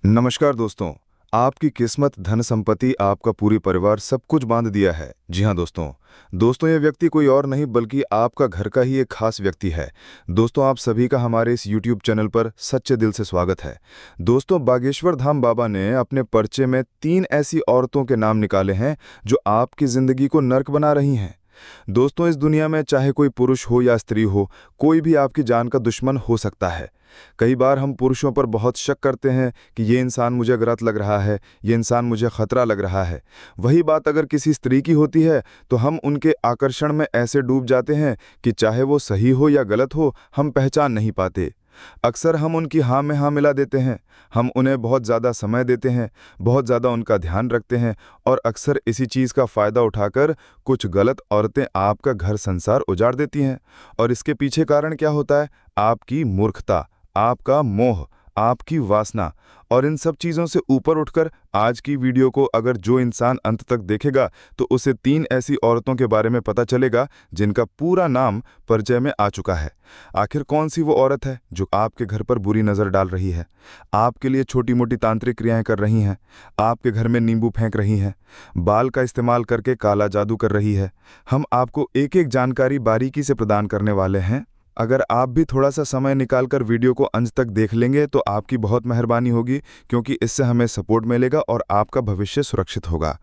नमस्कार दोस्तों। आपकी किस्मत, धन संपत्ति, आपका पूरी परिवार सब कुछ बांध दिया है। जी हाँ दोस्तों, ये व्यक्ति कोई और नहीं बल्कि आपका घर का ही एक खास व्यक्ति है। दोस्तों, आप सभी का हमारे इस YouTube चैनल पर सच्चे दिल से स्वागत है। दोस्तों, बागेश्वर धाम बाबा ने अपने पर्चे में 3 ऐसी औरतों के नाम निकाले हैं जो आपकी जिंदगी को नर्क बना रही हैं। दोस्तों, इस दुनिया में चाहे कोई पुरुष हो या स्त्री हो, कोई भी आपकी जान का दुश्मन हो सकता है। कई बार हम पुरुषों पर बहुत शक करते हैं कि ये इंसान मुझे गलत लग रहा है, ये इंसान मुझे खतरा लग रहा है। वही बात अगर किसी स्त्री की होती है तो हम उनके आकर्षण में ऐसे डूब जाते हैं कि चाहे वो सही हो या गलत हो, हम पहचान नहीं पाते। अक्सर हम उनकी हाँ में हाँ मिला देते हैं, हम उन्हें बहुत ज़्यादा समय देते हैं, बहुत ज़्यादा उनका ध्यान रखते हैं और अक्सर इसी चीज़ का फ़ायदा उठाकर कुछ गलत औरतें आपका घर संसार उजाड़ देती हैं। और इसके पीछे कारण क्या होता है? आपकी मूर्खता, आपका मोह, आपकी वासना। और इन सब चीज़ों से ऊपर उठकर आज की वीडियो को अगर जो इंसान अंत तक देखेगा तो उसे 3 ऐसी औरतों के बारे में पता चलेगा जिनका पूरा नाम परिचय में आ चुका है। आखिर कौन सी वो औरत है जो आपके घर पर बुरी नज़र डाल रही है, आपके लिए छोटी मोटी तांत्रिक क्रियाएं कर रही हैं, आपके घर में नींबू फेंक रही हैं, बाल का इस्तेमाल करके काला जादू कर रही है? हम आपको एक एक जानकारी बारीकी से प्रदान करने वाले हैं। अगर आप भी थोड़ा सा समय निकालकर वीडियो को अंत तक देख लेंगे तो आपकी बहुत मेहरबानी होगी, क्योंकि इससे हमें सपोर्ट मिलेगा और आपका भविष्य सुरक्षित होगा।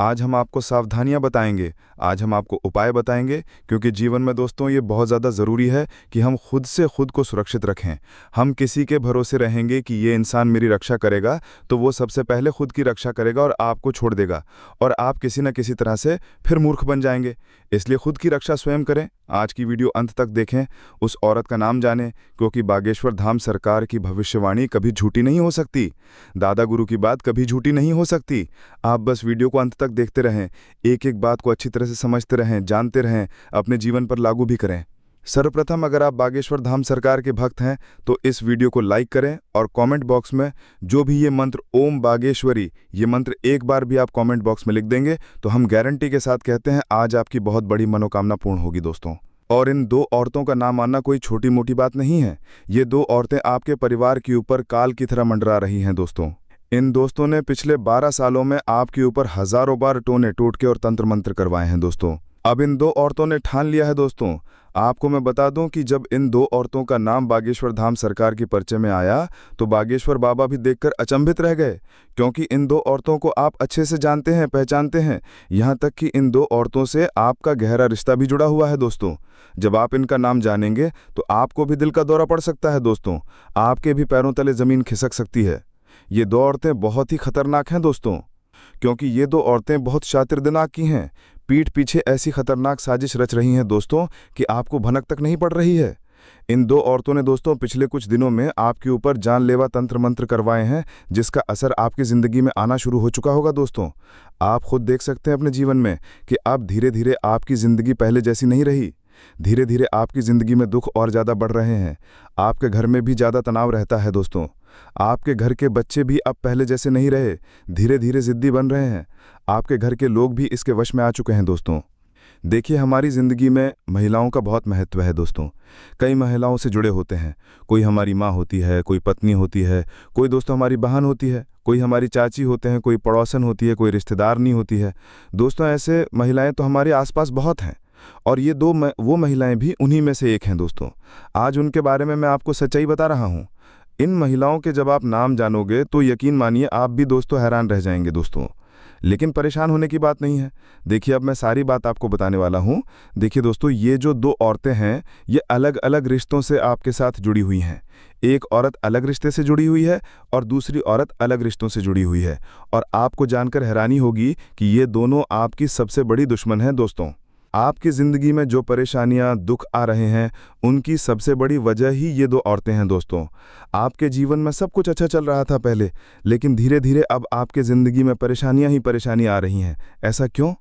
आज हम आपको सावधानियां बताएंगे, आज हम आपको उपाय बताएंगे, क्योंकि जीवन में दोस्तों ये बहुत ज़्यादा ज़रूरी है कि हम खुद से खुद को सुरक्षित रखें। हम किसी के भरोसे रहेंगे कि ये इंसान मेरी रक्षा करेगा तो वो सबसे पहले खुद की रक्षा करेगा और आपको छोड़ देगा, और आप किसी न किसी तरह से फिर मूर्ख बन जाएंगे। इसलिए खुद की रक्षा स्वयं करें। आज की वीडियो अंत तक देखें, उस औरत का नाम जानें, क्योंकि बागेश्वर धाम सरकार की भविष्यवाणी कभी झूठी नहीं हो सकती, दादा गुरु की बात कभी झूठी नहीं हो सकती। आप बस वीडियो को अंत तक देखते रहें, एक एक बात को अच्छी तरह से समझते रहें, जानते रहें, अपने जीवन पर लागू भी करें। सर्वप्रथम, अगर आप बागेश्वर धाम सरकार के भक्त हैं तो इस वीडियो को लाइक करें और कमेंट बॉक्स में जो भी ये मंत्र ओम बागेश्वरी, ये मंत्र एक बार भी आप कमेंट बॉक्स में लिख देंगे तो हम गारंटी के साथ कहते हैं आज आपकी बहुत बड़ी मनोकामना पूर्ण होगी दोस्तों। और इन 2 औरतों का नाम आना कोई छोटी मोटी बात नहीं है। ये 2 औरतें आपके परिवार के ऊपर काल की तरह मंडरा रही हैं दोस्तों। इन दोस्तों ने पिछले 12 सालों में आपके ऊपर हजारों बार टोने टोटके और तंत्र मंत्र करवाए हैं दोस्तों। अब इन 2 औरतों ने ठान लिया है दोस्तों। आपको मैं बता दूं कि जब इन 2 औरतों का नाम बागेश्वर धाम सरकार की पर्चे में आया तो बागेश्वर बाबा भी देखकर अचंभित रह गए, क्योंकि इन 2 औरतों को आप अच्छे से जानते हैं, पहचानते हैं। यहाँ तक कि इन 2 औरतों से आपका गहरा रिश्ता भी जुड़ा हुआ है दोस्तों। जब आप इनका नाम जानेंगे तो आपको भी दिल का दौरा पड़ सकता है दोस्तों, आपके भी पैरों तले जमीन खिसक सकती है। ये 2 औरतें बहुत ही खतरनाक हैं दोस्तों, क्योंकि ये 2 औरतें बहुत शातिर दिमाग की हैं। पीठ पीछे ऐसी खतरनाक साजिश रच रही हैं दोस्तों कि आपको भनक तक नहीं पड़ रही है। इन 2 औरतों ने दोस्तों पिछले कुछ दिनों में आपके ऊपर जानलेवा तंत्र मंत्र करवाए हैं, जिसका असर आपकी जिंदगी में आना शुरू हो चुका होगा दोस्तों। आप खुद देख सकते हैं अपने जीवन में कि अब धीरे धीरे आपकी जिंदगी पहले जैसी नहीं रही। धीरे धीरे आपकी जिंदगी में दुख और ज़्यादा बढ़ रहे हैं। आपके घर में भी ज़्यादा तनाव रहता है दोस्तों। आपके घर के बच्चे भी अब पहले जैसे नहीं रहे, धीरे धीरे जिद्दी बन रहे हैं। आपके घर के लोग भी इसके वश में आ चुके हैं दोस्तों। देखिए, हमारी ज़िंदगी में महिलाओं का बहुत महत्व है दोस्तों। कई महिलाओं से जुड़े होते हैं। कोई हमारी माँ होती है, कोई पत्नी होती है, कोई दोस्तों हमारी बहन होती है, कोई हमारी चाची होते हैं, कोई पड़ोसन होती है, कोई रिश्तेदारनी होती है। दोस्तों, ऐसे महिलाएं तो हमारे आसपास बहुत हैं, और ये वो महिलाएं भी उन्हीं में से एक हैं दोस्तों। आज उनके बारे में मैं आपको सच्चाई बता रहा हूँ। इन महिलाओं के जब आप नाम जानोगे तो यकीन मानिए आप भी दोस्तों हैरान रह जाएंगे दोस्तों। लेकिन परेशान होने की बात नहीं है। देखिए, अब मैं सारी बात आपको बताने वाला हूँ। देखिए दोस्तों, ये जो 2 औरतें हैं ये अलग अलग रिश्तों से आपके साथ जुड़ी हुई हैं। एक औरत अलग रिश्ते से जुड़ी हुई है और दूसरी औरत अलग रिश्तों से जुड़ी हुई है। और आपको जानकर हैरानी होगी कि ये दोनों आपकी सबसे बड़ी दुश्मन हैं दोस्तों। आपकी ज़िंदगी में जो परेशानियां, दुख आ रहे हैं, उनकी सबसे बड़ी वजह ही ये 2 औरतें हैं दोस्तों। आपके जीवन में सब कुछ अच्छा चल रहा था पहले, लेकिन धीरे धीरे अब आपके ज़िंदगी में परेशानियां ही परेशानियां आ रही हैं। ऐसा क्यों?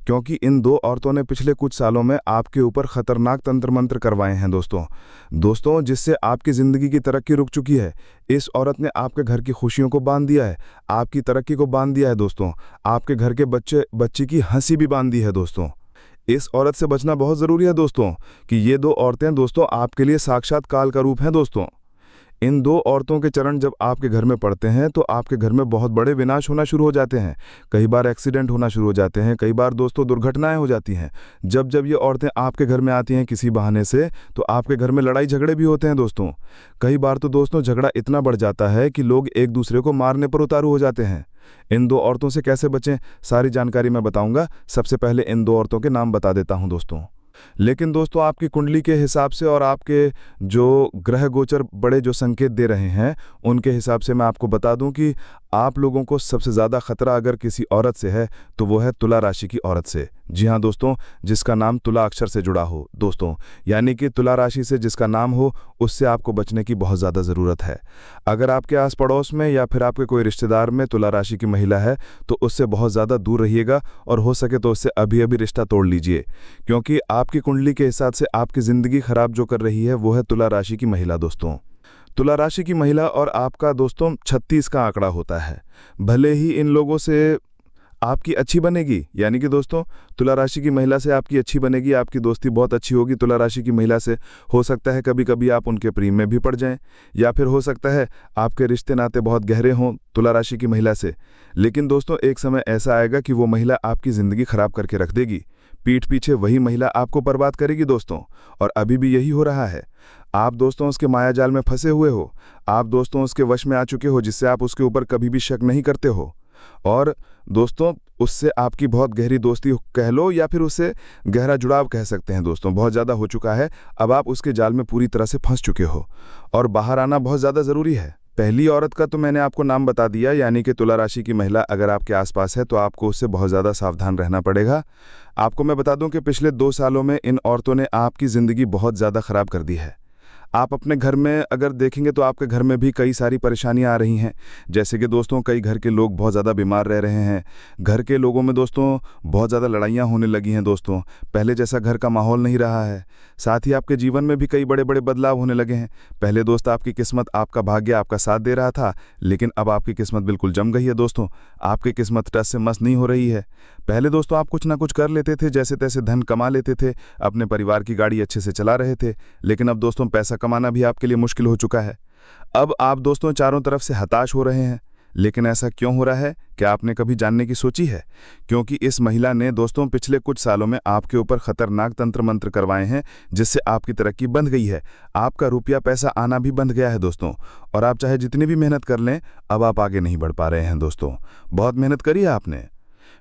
क्योंकि इन 2 औरतों ने पिछले कुछ सालों में आपके ऊपर खतरनाक तंत्र मंत्र करवाए हैं दोस्तों, जिससे आपकी ज़िंदगी की तरक्की रुक चुकी है। इस औरत ने आपके घर की खुशियों को बांध दिया है, आपकी तरक्की को बांध दिया है दोस्तों। आपके घर के बच्चे की हंसी भी बांध दी है दोस्तों। इस औरत से बचना बहुत ज़रूरी है दोस्तों, कि ये 2 औरतें दोस्तों आपके लिए साक्षात काल का रूप हैं दोस्तों। इन दो औरतों के चरण जब आपके घर में पड़ते हैं तो आपके घर में बहुत बड़े विनाश होना शुरू हो जाते हैं। कई बार एक्सीडेंट होना शुरू हो जाते हैं, कई बार दोस्तों दुर्घटनाएं हो जाती हैं। जब जब ये औरतें आपके घर में आती हैं किसी बहाने से, तो आपके घर में लड़ाई झगड़े भी होते हैं दोस्तों। कई बार तो दोस्तों झगड़ा इतना बढ़ जाता है कि लोग एक दूसरे को मारने पर उतारू हो जाते हैं। इन दो औरतों से कैसे बचें, सारी जानकारी मैं बताऊंगा। सबसे पहले इन दो औरतों के नाम बता देता हूं दोस्तों। लेकिन दोस्तों आपकी कुंडली के हिसाब से और आपके जो ग्रह गोचर बड़े जो संकेत दे रहे हैं उनके हिसाब से मैं आपको बता दूं कि आप लोगों को सबसे ज़्यादा खतरा अगर किसी औरत से है तो वो है तुला राशि की औरत से। जी हाँ दोस्तों, जिसका नाम तुला अक्षर से जुड़ा हो दोस्तों, यानी कि तुला राशि से जिसका नाम हो, उससे आपको बचने की बहुत ज़्यादा ज़रूरत है। अगर आपके आस पड़ोस में या फिर आपके कोई रिश्तेदार में तुला राशि की महिला है तो उससे बहुत ज़्यादा दूर रहिएगा और हो सके तो उससे अभी अभी रिश्ता तोड़ लीजिए, क्योंकि आपकी कुंडली के हिसाब से आपकी ज़िंदगी खराब जो कर रही है वो है तुला राशि की महिला दोस्तों। तुला राशि की महिला और आपका दोस्तों 36 का आंकड़ा होता है। भले ही इन लोगों से आपकी अच्छी बनेगी, यानी कि दोस्तों तुला राशि की महिला से आपकी अच्छी बनेगी, आपकी दोस्ती बहुत अच्छी होगी तुला राशि की महिला से। हो सकता है कभी कभी आप उनके प्रेम में भी पड़ जाएं, या फिर हो सकता है आपके रिश्ते नाते बहुत गहरे हों तुला राशि की महिला से। लेकिन दोस्तों एक समय ऐसा आएगा कि वो महिला आपकी ज़िंदगी खराब करके रख देगी। पीठ पीछे वही महिला आपको बर्बाद करेगी दोस्तों, और अभी भी यही हो रहा है। आप दोस्तों उसके मायाजाल में फंसे हुए हो, आप दोस्तों उसके वश में आ चुके हो, जिससे आप उसके ऊपर कभी भी शक नहीं करते हो। और दोस्तों उससे आपकी बहुत गहरी दोस्ती कह लो या फिर उससे गहरा जुड़ाव कह सकते हैं दोस्तों, बहुत ज़्यादा हो चुका है। अब आप उसके जाल में पूरी तरह से फंस चुके हो और बाहर आना बहुत ज़्यादा ज़रूरी है। पहली औरत का तो मैंने आपको नाम बता दिया, यानी कि तुला राशि की महिला अगर आपके आसपास है तो आपको उससे बहुत ज़्यादा सावधान रहना पड़ेगा। आपको मैं बता दूं कि पिछले 2 सालों में इन औरतों ने आपकी ज़िंदगी बहुत ज़्यादा ख़राब कर दी है। आप अपने घर में अगर देखेंगे तो आपके घर में भी कई सारी परेशानियां आ रही हैं। जैसे कि दोस्तों कई घर के लोग बहुत ज़्यादा बीमार रह रहे हैं, घर के लोगों में दोस्तों बहुत ज़्यादा लड़ाइयां होने लगी हैं दोस्तों, पहले जैसा घर का माहौल नहीं रहा है। साथ ही आपके जीवन में भी कई बड़े बड़े बदलाव होने लगे हैं। पहले दोस्त आपकी किस्मत, आपका भाग्य आपका साथ दे रहा था, लेकिन अब आपकी किस्मत बिल्कुल जम गई है दोस्तों। आपकी किस्मत टस से मस नहीं हो रही है। पहले दोस्तों आप कुछ ना कुछ कर लेते थे, जैसे तैसे धन कमा लेते थे, अपने परिवार की गाड़ी अच्छे से चला रहे थे, लेकिन अब दोस्तों पैसा कमाना भी आपके लिए मुश्किल हो चुका है। अब आप दोस्तों चारों तरफ से हताश हो रहे हैं। लेकिन ऐसा क्यों हो रहा है, क्या आपने कभी जानने की सोची है? क्योंकि इस महिला ने दोस्तों पिछले कुछ सालों में आपके ऊपर खतरनाक तंत्र मंत्र करवाए हैं, जिससे आपकी तरक्की बंद गई है, आपका रुपया पैसा आना भी बंद गया है दोस्तों। और आप चाहे जितनी भी मेहनत कर लें, अब आप आगे नहीं बढ़ पा रहे हैं दोस्तों। बहुत मेहनत करी है आपने,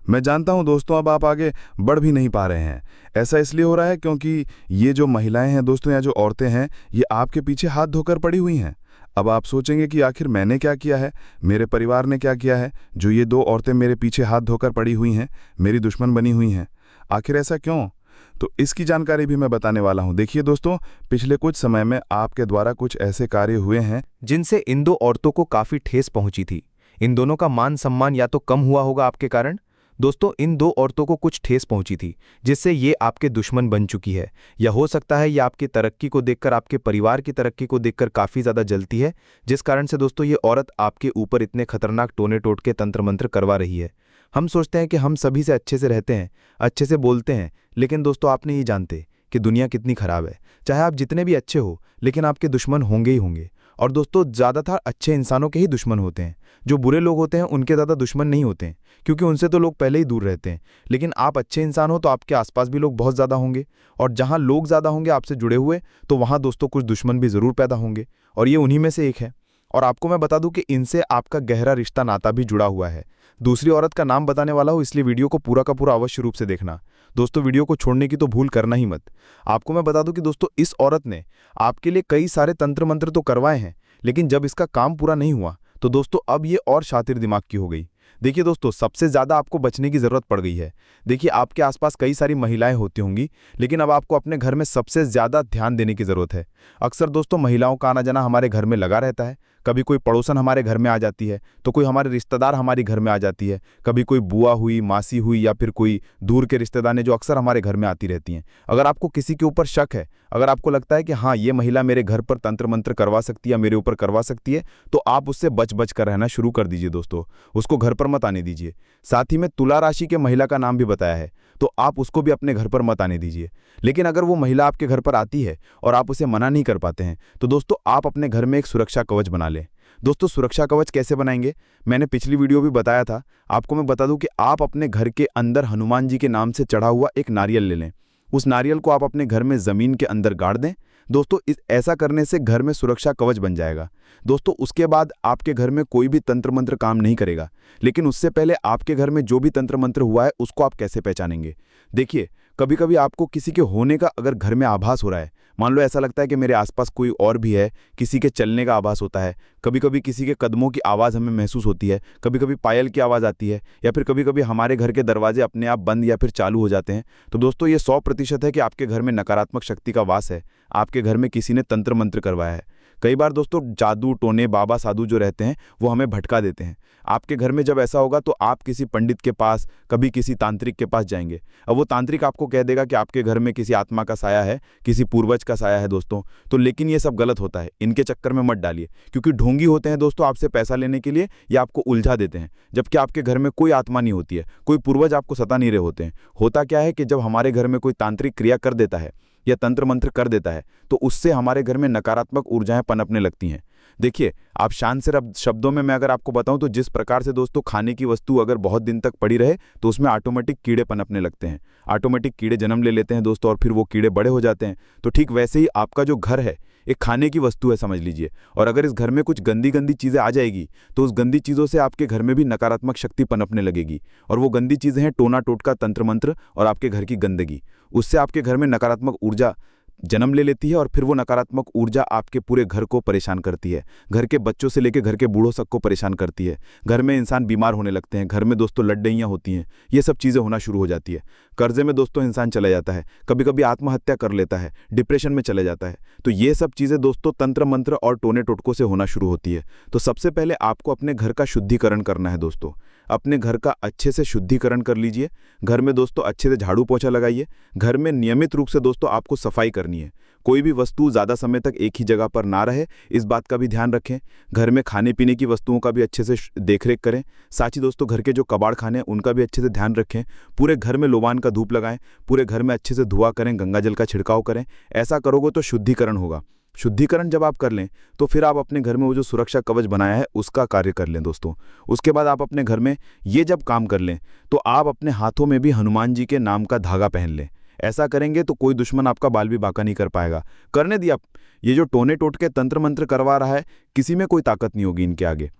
मैं जानता हूं दोस्तों, अब आप आगे बढ़ भी नहीं पा रहे हैं। ऐसा इसलिए हो रहा है क्योंकि ये जो महिलाएं हैं दोस्तों या जो औरतें हैं, ये आपके पीछे हाथ धोकर पड़ी हुई हैं। अब आप सोचेंगे कि आखिर मैंने क्या किया है, मेरे परिवार ने क्या किया है, जो ये 2 औरतें मेरे पीछे हाथ धोकर पड़ी हुई हैं, मेरी दुश्मन बनी हुई हैं। आखिर ऐसा क्यों? तो इसकी जानकारी भी मैं बताने वाला हूं। देखिए दोस्तों, पिछले कुछ समय में आपके द्वारा कुछ ऐसे कार्य हुए हैं जिनसे इन 2 औरतों को काफी ठेस पहुंची थी। इन दोनों का मान सम्मान या तो कम हुआ होगा आपके कारण। दोस्तों इन 2 औरतों को कुछ ठेस पहुंची थी, जिससे ये आपके दुश्मन बन चुकी है, या हो सकता है ये आपकी तरक्की को देखकर, आपके परिवार की तरक्की को देखकर काफ़ी ज़्यादा जलती है, जिस कारण से दोस्तों ये औरत आपके ऊपर इतने खतरनाक टोने टोटके तंत्र मंत्र करवा रही है। हम सोचते हैं कि हम सभी से अच्छे से रहते हैं, अच्छे से बोलते हैं, लेकिन दोस्तों आप नहीं जानते कि दुनिया कितनी खराब है। चाहे आप जितने भी अच्छे हो, लेकिन आपके दुश्मन होंगे ही होंगे। और दोस्तों ज़्यादातर अच्छे इंसानों के ही दुश्मन होते हैं। जो बुरे लोग होते हैं उनके ज़्यादा दुश्मन नहीं होते हैं, क्योंकि उनसे तो लोग पहले ही दूर रहते हैं। लेकिन आप अच्छे इंसान हो तो आपके आसपास भी लोग बहुत ज़्यादा होंगे, और जहाँ लोग ज़्यादा होंगे आपसे जुड़े हुए, तो वहाँ दोस्तों कुछ दुश्मन भी ज़रूर पैदा होंगे, और ये उन्हीं में से एक है। और आपको मैं बता दूं कि इनसे आपका गहरा रिश्ता नाता भी जुड़ा हुआ है। दूसरी औरत का नाम बताने वाला हूं, इसलिए वीडियो को पूरा का पूरा अवश्य रूप से देखना। दोस्तों वीडियो को छोड़ने की तो भूल करना ही मत। आपको मैं बता दूं कि दोस्तों इस औरत ने आपके लिए कई सारे तंत्र मंत्र तो करवाए हैं, लेकिन जब इसका काम पूरा नहीं हुआ तो दोस्तों अब ये और शातिर दिमाग की हो गई। देखिए दोस्तों, सबसे ज़्यादा आपको बचने की ज़रूरत पड़ गई है। देखिए आपके आसपास कई सारी महिलाएं होती होंगी, लेकिन अब आपको अपने घर में सबसे ज़्यादा ध्यान देने की ज़रूरत है। अक्सर दोस्तों महिलाओं का आना जाना हमारे घर में लगा रहता है, कभी कोई पड़ोसन हमारे घर में आ जाती है, तो कोई हमारे रिश्तेदार हमारे घर में आ जाती है, कभी कोई बुआ हुई, मासी हुई, या फिर कोई दूर के रिश्तेदार ने जो अक्सर हमारे घर में आती रहती हैं। अगर आपको किसी के ऊपर शक है, अगर आपको लगता है कि हाँ ये महिला मेरे घर पर तंत्र मंत्र करवा सकती है या मेरे ऊपर करवा सकती है, तो आप उससे बच बच कर रहना शुरू कर दीजिए दोस्तों, उसको घर पर मत आने दीजिए। साथ ही में तुला राशि के महिला का नाम भी बताया है, तो आप उसको भी अपने घर पर मत आने दीजिए। लेकिन अगर वो महिला आपके घर पर आती है और आप उसे मना नहीं कर पाते हैं, तो दोस्तों आप अपने घर में एक सुरक्षा कवच बना लें। दोस्तों सुरक्षा कवच कैसे बनाएंगे, मैंने पिछली वीडियो भी बताया था। आपको मैं बता दूं कि आप अपने घर के अंदर हनुमान जी के नाम से चढ़ा हुआ एक नारियल ले लें। उस नारियल को आप अपने घर में जमीन के अंदर गाड़ दें। दोस्तों ऐसा करने से घर में सुरक्षा कवच बन जाएगा। दोस्तों उसके बाद आपके घर में कोई भी तंत्र मंत्र काम नहीं करेगा। लेकिन उससे पहले आपके घर में जो भी तंत्र मंत्र हुआ है उसको आप कैसे पहचानेंगे। देखिए, कभी कभी आपको किसी के होने का अगर घर में आभास हो रहा है, मान लो ऐसा लगता है कि मेरे आसपास कोई और भी है, किसी के चलने का आभास होता है, कभी कभी किसी के कदमों की आवाज़ हमें महसूस होती है, कभी कभी पायल की आवाज़ आती है, या फिर कभी कभी हमारे घर के दरवाजे अपने आप बंद या फिर चालू हो जाते हैं, तो दोस्तों ये 100% है कि आपके घर में नकारात्मक शक्ति का वास है। आपके घर में किसी ने तंत्र मंत्र करवाया है। कई बार दोस्तों जादू टोने बाबा साधु जो रहते हैं वो हमें भटका देते हैं। आपके घर में जब ऐसा होगा तो आप किसी पंडित के पास, कभी किसी तांत्रिक के पास जाएंगे। अब वो तांत्रिक आपको कह देगा कि आपके घर में किसी आत्मा का साया है, किसी पूर्वज का साया है दोस्तों। तो लेकिन ये सब गलत होता है, इनके चक्कर में मत डालिए, क्योंकि ढोंगी होते हैं दोस्तों आपसे पैसा लेने के लिए या आपको उलझा देते हैं, जबकि आपके घर में कोई आत्मा नहीं होती है, कोई पूर्वज आपको सता नहीं रहे होते हैं। होता क्या है कि जब हमारे घर में कोई तांत्रिक क्रिया कर देता है या तंत्र मंत्र कर देता है, तो उससे हमारे घर में नकारात्मक ऊर्जाएं पनपने लगती हैं। देखिए, आप शांत से शब्दों में मैं अगर आपको बताऊं तो जिस प्रकार से दोस्तों खाने की वस्तु अगर बहुत दिन तक पड़ी रहे तो उसमें ऑटोमेटिक कीड़े पनपने लगते हैं, ऑटोमेटिक कीड़े जन्म ले लेते हैं दोस्तों, और फिर वो कीड़े बड़े हो जाते हैं। तो ठीक वैसे ही आपका जो घर है एक खाने की वस्तु है समझ लीजिए, और अगर इस घर में कुछ गंदी गंदी चीज़ें आ जाएगी तो उस गंदी चीज़ों से आपके घर में भी नकारात्मक शक्ति पनपने लगेगी। और वो गंदी चीज़ें हैं टोना टोटका, तंत्र मंत्र और आपके घर की गंदगी। उससे आपके घर में नकारात्मक ऊर्जा जन्म ले लेती है और फिर वो नकारात्मक ऊर्जा आपके पूरे घर को परेशान करती है। घर के बच्चों से लेकर घर के बूढ़ों तक को परेशान करती है। घर में इंसान बीमार होने लगते हैं, घर में दोस्तों लड़ाइयाँ होती हैं, ये सब चीज़ें होना शुरू हो जाती है। कर्जे में दोस्तों इंसान चला जाता है, कभी कभी आत्महत्या कर लेता है, डिप्रेशन में चले जाता है। तो ये सब चीज़ें दोस्तों तंत्र मंत्र और टोने टोटकों से होना शुरू होती है। तो सबसे पहले आपको अपने घर का शुद्धिकरण करना है दोस्तों। अपने घर का अच्छे से शुद्धिकरण कर लीजिए। घर में दोस्तों अच्छे से झाड़ू पोछा लगाइए। घर में नियमित रूप से दोस्तों आपको सफाई करनी है। कोई भी वस्तु ज़्यादा समय तक एक ही जगह पर ना रहे, इस बात का भी ध्यान रखें। घर में खाने पीने की वस्तुओं का भी अच्छे से देखरेख करें। साथ ही दोस्तों घर के जो कबाड़ खाने हैं उनका भी अच्छे से ध्यान रखें। पूरे घर में लोबान का धूप लगाएं, पूरे घर में अच्छे से धुआं करें, गंगा जल का छिड़काव करें। ऐसा करोगे तो शुद्धिकरण होगा। शुद्धिकरण जब आप कर लें तो फिर आप अपने घर में वो जो सुरक्षा कवच बनाया है उसका कार्य कर लें दोस्तों। उसके बाद आप अपने घर में ये जब काम कर लें तो आप अपने हाथों में भी हनुमान जी के नाम का धागा पहन लें। ऐसा करेंगे तो कोई दुश्मन आपका बाल भी बांका नहीं कर पाएगा। करने दिया, ये जो टोने टोटके तंत्र मंत्र करवा रहा है, किसी में कोई ताकत नहीं होगी इनके आगे।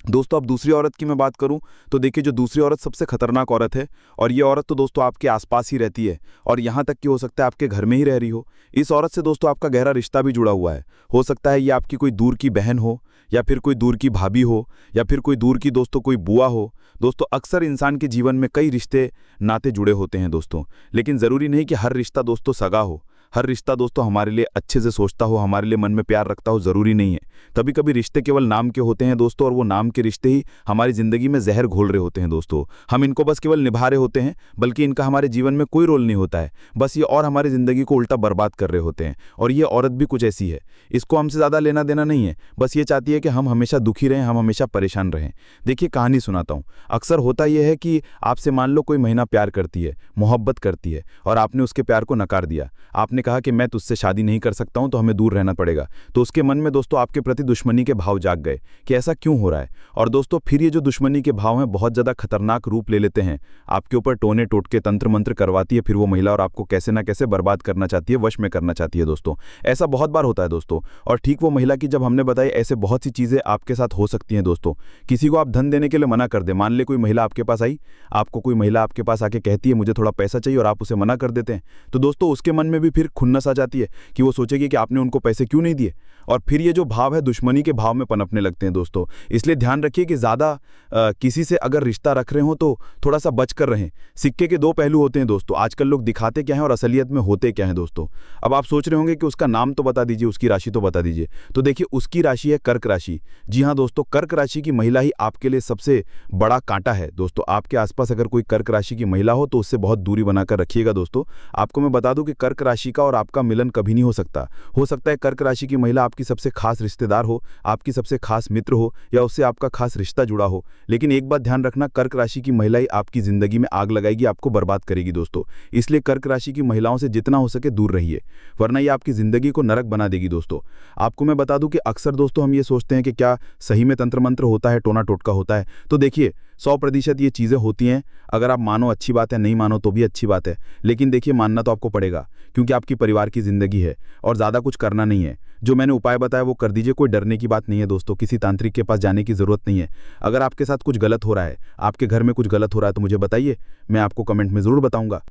दोस्तों अब दूसरी औरत की मैं बात करूं तो देखिए, जो दूसरी औरत सबसे खतरनाक औरत है, और ये औरत तो दोस्तों आपके आसपास ही रहती है, और यहाँ तक कि हो सकता है आपके घर में ही रह रही हो। इस औरत से दोस्तों आपका गहरा रिश्ता भी जुड़ा हुआ है। हो सकता है ये आपकी कोई दूर की बहन हो, या फिर कोई दूर की भाभी हो, या फिर कोई दूर की दोस्तों कोई बुआ हो। दोस्तों अक्सर इंसान के जीवन में कई रिश्ते नाते जुड़े होते हैं दोस्तों, लेकिन ज़रूरी नहीं कि हर रिश्ता दोस्तों सगा हो, हर रिश्ता दोस्तों हमारे लिए अच्छे से सोचता हो, हमारे लिए मन में प्यार रखता हो, ज़रूरी नहीं है। कभी कभी रिश्ते केवल नाम के होते हैं दोस्तों, और वो नाम के रिश्ते ही हमारी ज़िंदगी में जहर घोल रहे होते हैं दोस्तों। हम इनको बस केवल निभा रहे होते हैं, बल्कि इनका हमारे जीवन में कोई रोल नहीं होता है। बस ये और हमारी ज़िंदगी को उल्टा बर्बाद कर रहे होते हैं। और ये औरत भी कुछ ऐसी है, इसको हमसे ज़्यादा लेना देना नहीं है, बस ये चाहती है कि हम हमेशा दुखी रहें, हम हमेशा परेशान रहें। देखिए कहानी सुनाता हूँ। अक्सर होता यह है कि आपसे मान लो कोई महिला प्यार करती है, मोहब्बत करती है, और आपने उसके प्यार को नकार दिया। आपने कहा कि मैं तुझसे शादी नहीं कर सकता हूं, तो हमें दूर रहना पड़ेगा। तो उसके मन में दोस्तों आपके प्रति दुश्मनी के भाव जाग गए कि ऐसा क्यों हो रहा है। और दोस्तों फिर ये जो दुश्मनी के भाव हैं बहुत ज़्यादा खतरनाक रूप ले लेते हैं। आपके ऊपर टोने टोटके तंत्र मंत्र करवाती है फिर वो महिला, और आपको कैसे ना कैसे बर्बाद करना चाहती है, वश में करना चाहती है दोस्तों। ऐसा बहुत बार होता है दोस्तों। और ठीक वो महिला की जब हमने बताई, ऐसे बहुत सी चीज़ें आपके साथ हो सकती हैं दोस्तों। किसी को आप धन देने के लिए मना कर दे। मान ले कोई महिला आपके पास आई, आपको कोई महिला आपके पास आके कहती है मुझे थोड़ा पैसा चाहिए, और आप उसे मना कर देते हैं, तो दोस्तों उसके मन में भी फिर फिर खुन्नस आ जाती है कि वो सोचेगी कि आपने उनको पैसे क्यों नहीं दिए, और फिर ये जो भाव है दुश्मनी के भाव में पनपने लगते हैं दोस्तों। इसलिए ध्यान रखिए कि ज़्यादा किसी से अगर रिश्ता रख रहे हो तो थोड़ा सा बच कर रहें। सिक्के के दो पहलू होते हैं दोस्तों, आजकल लोग दिखाते क्या हैं और असलियत में होते क्या हैं दोस्तों। अब आप सोच रहे होंगे कि उसका नाम तो बता दीजिए, उसकी राशि तो बता दीजिए। तो देखिए, उसकी राशि है कर्क राशि। जी हाँ दोस्तों, कर्क राशि की महिला ही आपके लिए सबसे बड़ा कांटा है दोस्तों। आपके आसपास अगर कोई कर्क राशि की महिला हो तो उससे बहुत दूरी बनाकर रखिएगा दोस्तों। आपको मैं बता दूं कि कर्क राशि का और आपका मिलन कभी नहीं हो सकता। हो सकता है कर्क राशि की महिला आपकी सबसे खास रिश्तेदार हो, आपकी सबसे खास मित्र हो, या उससे आपका खास रिश्ता जुड़ा हो। लेकिन एक बात ध्यान रखना, कर्क राशि की महिला ही आपकी जिंदगी में आग लगाएगी, आपको बर्बाद करेगी दोस्तों। इसलिए कर्क राशि की महिलाओं से जितना हो सके दूर रहिए, वरना ये आपकी जिंदगी को नरक बना देगी दोस्तों। आपको मैं बता दूं कि अक्सर दोस्तों हम ये सोचते हैं कि क्या सही में तंत्र मंत्र होता है, टोना टोटका होता है। तो देखिए, 100% ये चीज़ें होती हैं। अगर आप मानो अच्छी बात है, नहीं मानो तो भी अच्छी बात है, लेकिन देखिए मानना तो आपको पड़ेगा, क्योंकि आपकी परिवार की जिंदगी है और ज़्यादा कुछ करना नहीं है। जो मैंने उपाय बताया वो कर दीजिए, कोई डरने की बात नहीं है दोस्तों, किसी तांत्रिक के पास जाने की ज़रूरत नहीं है। अगर आपके साथ कुछ गलत हो रहा है, आपके घर में कुछ गलत हो रहा है, तो मुझे बताइए, मैं आपको कमेंट में ज़रूर बताऊंगा।